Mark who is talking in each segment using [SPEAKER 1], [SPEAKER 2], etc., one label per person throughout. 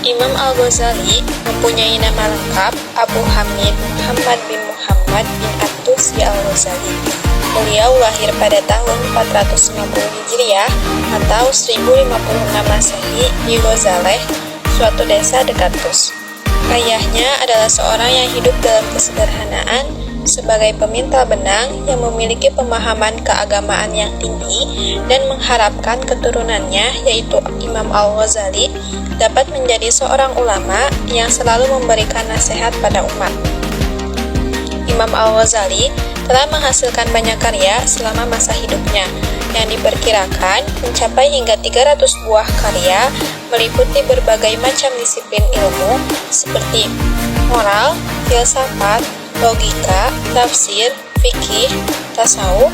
[SPEAKER 1] Imam Al-Ghazali mempunyai nama lengkap Abu Hamid Muhammad bin Muhammad bin At-Tusi Al-Ghazali. Beliau lahir pada tahun 450 Hijriah atau 1056 Masehi di Ghazaleh, suatu desa dekat Tus. Ayahnya adalah seorang yang hidup dalam kesederhanaan sebagai pemintal benang yang memiliki pemahaman keagamaan yang tinggi dan mengharapkan keturunannya, yaitu Imam Al-Ghazali, dapat menjadi seorang ulama yang selalu memberikan nasihat pada umat. Imam Al-Ghazali telah menghasilkan banyak karya selama masa hidupnya, yang diperkirakan mencapai hingga 300 buah karya meliputi berbagai macam disiplin ilmu seperti moral, filsafat, logika, tafsir, fikih, tasawuf,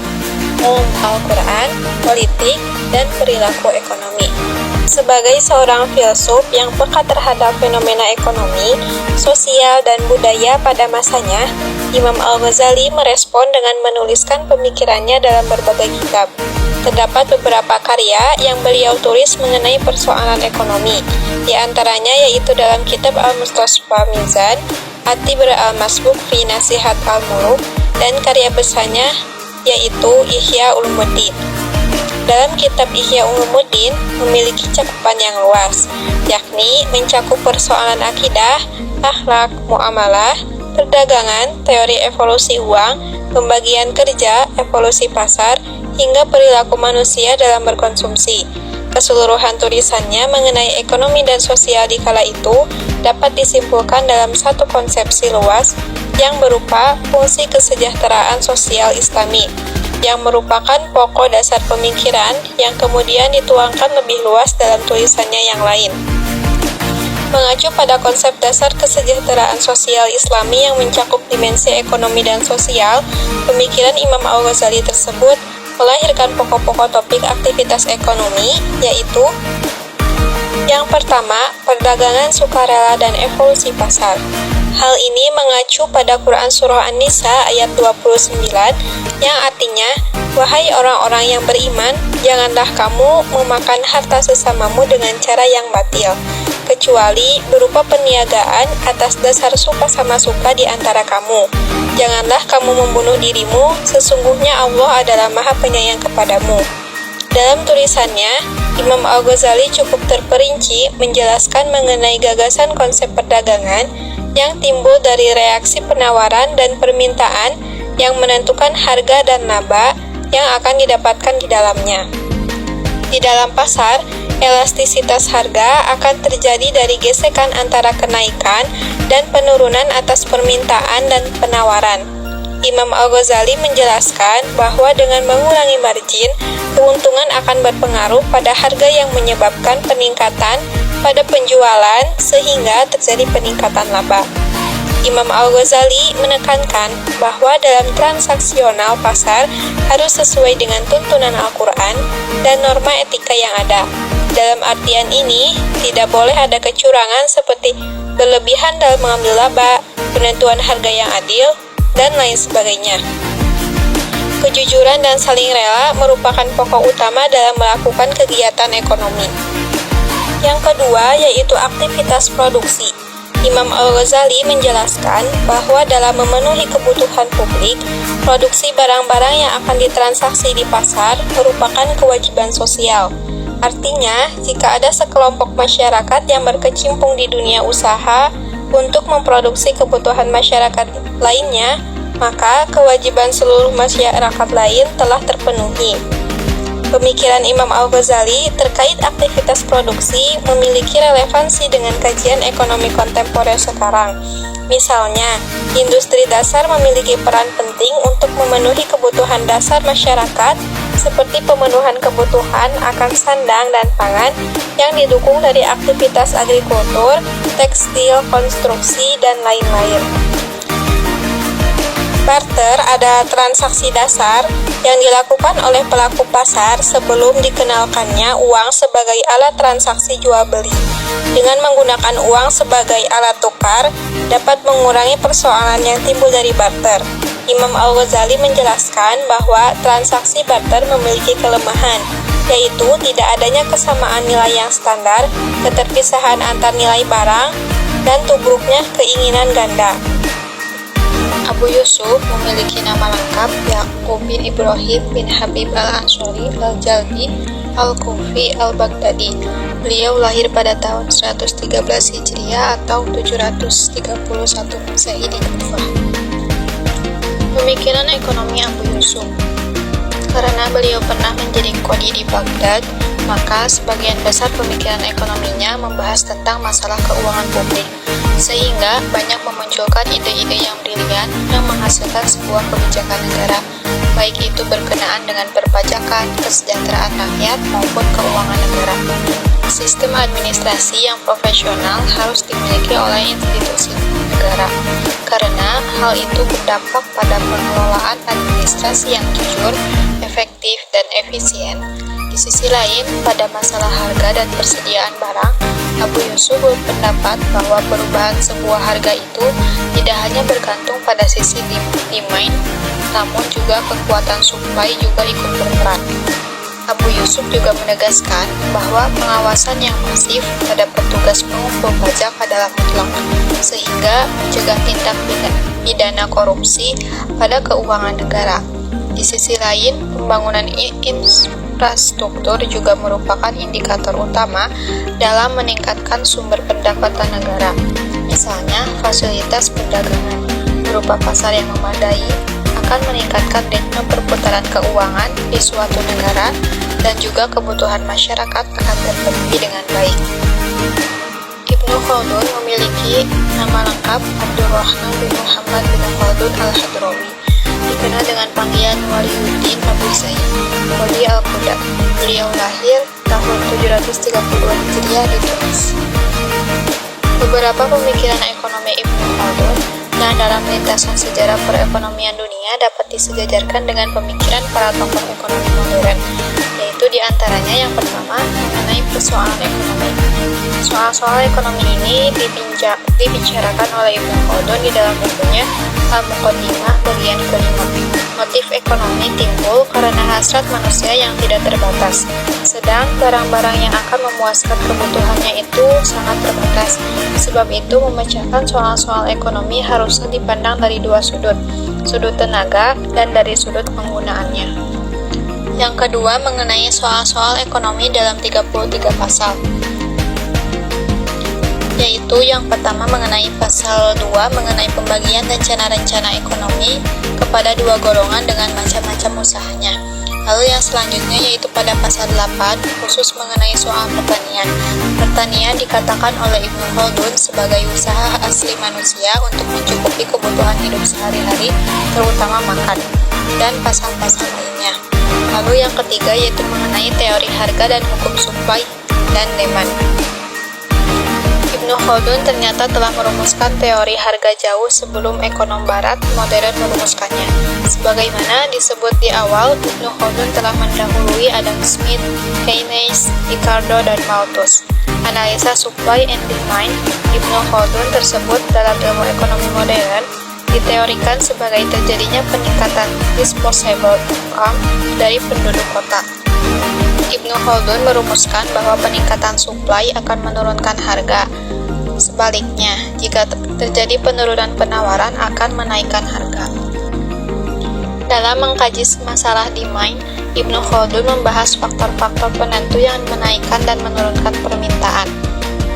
[SPEAKER 1] ulum Al-Quran, politik, dan perilaku ekonomi. Sebagai seorang filsuf yang peka terhadap fenomena ekonomi, sosial, dan budaya pada masanya, Imam Al-Ghazali merespon dengan menuliskan pemikirannya dalam berbagai kitab. Terdapat beberapa karya yang beliau tulis mengenai persoalan ekonomi, di antaranya yaitu dalam kitab Al-Mustasfa Mizan, At-Tibr Al-Masbuk fi Nasihat Al-Muluk, dan karya besarnya yaitu Ihya Ulumuddin. Dalam kitab Ihya Ulumuddin memiliki cakupan yang luas, yakni mencakup persoalan akidah, akhlak, muamalah, perdagangan, teori evolusi uang, pembagian kerja, evolusi pasar, hingga perilaku manusia dalam berkonsumsi. Keseluruhan tulisannya mengenai ekonomi dan sosial di kala itu dapat disimpulkan dalam satu konsepsi luas yang berupa fungsi kesejahteraan sosial Islami, yang merupakan pokok dasar pemikiran yang kemudian dituangkan lebih luas dalam tulisannya yang lain. Mengacu pada konsep dasar kesejahteraan sosial Islami yang mencakup dimensi ekonomi dan sosial, pemikiran Imam Al-Ghazali tersebut melahirkan pokok-pokok topik aktivitas ekonomi, yaitu yang pertama, perdagangan sukarela dan evolusi pasar. Hal ini mengacu pada Quran Surah An-Nisa ayat 29 yang artinya, wahai orang-orang yang beriman, janganlah kamu memakan harta sesamamu dengan cara yang batil, kecuali berupa peniagaan atas dasar suka sama suka di antara kamu. Janganlah kamu membunuh dirimu, sesungguhnya Allah adalah Maha Penyayang kepadamu. Dalam tulisannya, Imam Al-Ghazali cukup terperinci menjelaskan mengenai gagasan konsep perdagangan yang timbul dari reaksi penawaran dan permintaan yang menentukan harga dan laba yang akan didapatkan di dalamnya. Di dalam pasar, elastisitas harga akan terjadi dari gesekan antara kenaikan dan penurunan atas permintaan dan penawaran. Imam Al-Ghazali menjelaskan bahwa dengan mengurangi margin, keuntungan akan berpengaruh pada harga yang menyebabkan peningkatan pada penjualan sehingga terjadi peningkatan laba. Imam Al-Ghazali menekankan bahwa dalam transaksional pasar harus sesuai dengan tuntunan Al-Quran dan norma etika yang ada. Dalam artian ini, tidak boleh ada kecurangan seperti berlebihan dalam mengambil laba, penentuan harga yang adil, dan lain sebagainya. Kejujuran dan saling rela merupakan pokok utama dalam melakukan kegiatan ekonomi. Yang kedua yaitu aktivitas produksi. Imam Al-Ghazali menjelaskan bahwa dalam memenuhi kebutuhan publik, produksi barang-barang yang akan ditransaksi di pasar merupakan kewajiban sosial. Artinya, jika ada sekelompok masyarakat yang berkecimpung di dunia usaha untuk memproduksi kebutuhan masyarakat lainnya, maka kewajiban seluruh masyarakat lain telah terpenuhi. Pemikiran Imam Al-Ghazali terkait aktivitas produksi memiliki relevansi dengan kajian ekonomi kontemporer sekarang. Misalnya, industri dasar memiliki peran penting untuk memenuhi kebutuhan dasar masyarakat seperti pemenuhan kebutuhan akan sandang dan pangan yang didukung dari aktivitas agrikultur, tekstil, konstruksi, dan lain-lain. Barter adalah transaksi dasar yang dilakukan oleh pelaku pasar sebelum dikenalkannya uang sebagai alat transaksi jual-beli. Dengan menggunakan uang sebagai alat tukar, dapat mengurangi persoalan yang timbul dari barter. Imam Al-Ghazali menjelaskan bahwa transaksi barter memiliki kelemahan, yaitu tidak adanya kesamaan nilai yang standar, keterpisahan antar nilai barang, dan tubruknya keinginan ganda. Abu Yusuf memiliki nama lengkap Yaqub bin Ibrahim bin Habib al-Ansori al-Jalbi al-Kufi al-Baghdadi. Beliau lahir pada tahun 113 Hijriah atau 731 Masehi di Kufah. Pemikiran ekonomi Abu Yusuf. Karena beliau pernah menjadi qadhi di Baghdad, maka sebagian besar pemikiran ekonominya membahas tentang masalah keuangan publik, sehingga banyak memunculkan ide-ide yang brilian yang menghasilkan sebuah kebijakan negara, baik itu berkenaan dengan perpajakan, kesejahteraan rakyat, maupun keuangan negara. Sistem administrasi yang profesional harus dimiliki oleh institusi negara, karena hal itu berdampak pada pengelolaan administrasi yang jujur, efektif, dan efisien. Di sisi lain, pada masalah harga dan persediaan barang, Abu Yusuf berpendapat bahwa perubahan sebuah harga itu tidak hanya bergantung pada sisi demand, namun juga kekuatan supply juga ikut berperan. Abu Yusuf juga menegaskan bahwa pengawasan yang masif terhadap petugas pengumpul pajak adalah mutlak, sehingga mencegah tindak pidana korupsi pada keuangan negara. Di sisi lain, pembangunan infrastruktur juga merupakan indikator utama dalam meningkatkan sumber pendapatan negara. Misalnya, fasilitas perdagangan berupa pasar yang memadai akan meningkatkan ritme perputaran keuangan di suatu negara, dan juga kebutuhan masyarakat akan terpenuhi dengan baik. Ibnu Khaldun memiliki nama lengkap Abdurrahman bin Muhammad bin Khaldun al-Hadrami, dikenal dengan panggilan Waliyuddin Abu Zaid, Wali al-Quda. Beliau lahir tahun 732 Hijriah di Tunis. Beberapa pemikiran ekonomi Ibnu Khaldun yang dalam lintasan sejarah perekonomian dunia dapat disejajarkan dengan pemikiran para tokoh ekonomi modern, yaitu diantaranya yang pertama mengenai persoalan ekonomi. Soal-soal ekonomi ini dibicarakan oleh Ibnu Khaldun di dalam bukunya Al-Muqaddimah bagian kelima. Motif ekonomi timbul karena hasrat manusia yang tidak terbatas, sedang barang-barang yang akan memuaskan kebutuhannya itu sangat terbatas. Sebab itu, memecahkan soal-soal ekonomi harusnya dipandang dari dua sudut, sudut tenaga dan dari sudut penggunaannya. Yang kedua, mengenai soal-soal ekonomi dalam 33 pasal, yaitu yang pertama mengenai pasal 2 mengenai pembagian rencana-rencana ekonomi kepada dua golongan dengan macam-macam usahanya. Lalu yang selanjutnya yaitu pada pasal 8 khusus mengenai soal pertanian. Pertanian dikatakan oleh Ibnu Khaldun sebagai usaha asli manusia untuk mencukupi kebutuhan hidup sehari-hari, terutama makan, dan pasal-pasal lainnya. Lalu yang ketiga yaitu mengenai teori harga dan hukum supply dan demand. Ibnu Khaldun ternyata telah merumuskan teori harga jauh sebelum ekonom barat modern merumuskannya. Sebagaimana disebut di awal, Ibnu Khaldun telah mendahului Adam Smith, Keynes, Ricardo, dan Malthus. Analisa supply and demand Ibnu Khaldun tersebut dalam ilmu ekonomi modern diteorikan sebagai terjadinya peningkatan disposable income dari penduduk kota. Ibnu Khaldun merumuskan bahwa peningkatan supply akan menurunkan harga. Sebaliknya, jika terjadi penurunan penawaran akan menaikkan harga. Dalam mengkaji masalah demand, Ibnu Khaldun membahas faktor-faktor penentu yang menaikkan dan menurunkan permintaan.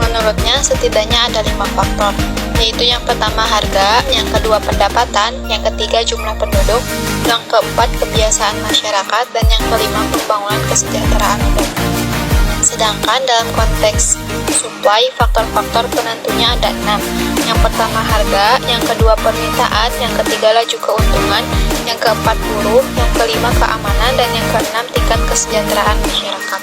[SPEAKER 1] Menurutnya, setidaknya ada 5 faktor, yaitu yang pertama harga, yang kedua pendapatan, yang ketiga jumlah penduduk, yang keempat kebiasaan masyarakat, dan yang kelima pembangunan kesejahteraan umum. Sedangkan dalam konteks supply, faktor-faktor penentunya ada 6. Yang pertama harga, yang kedua permintaan, yang ketiga laju keuntungan, yang keempat buruh, yang kelima keamanan, dan yang keenam tingkat kesejahteraan masyarakat.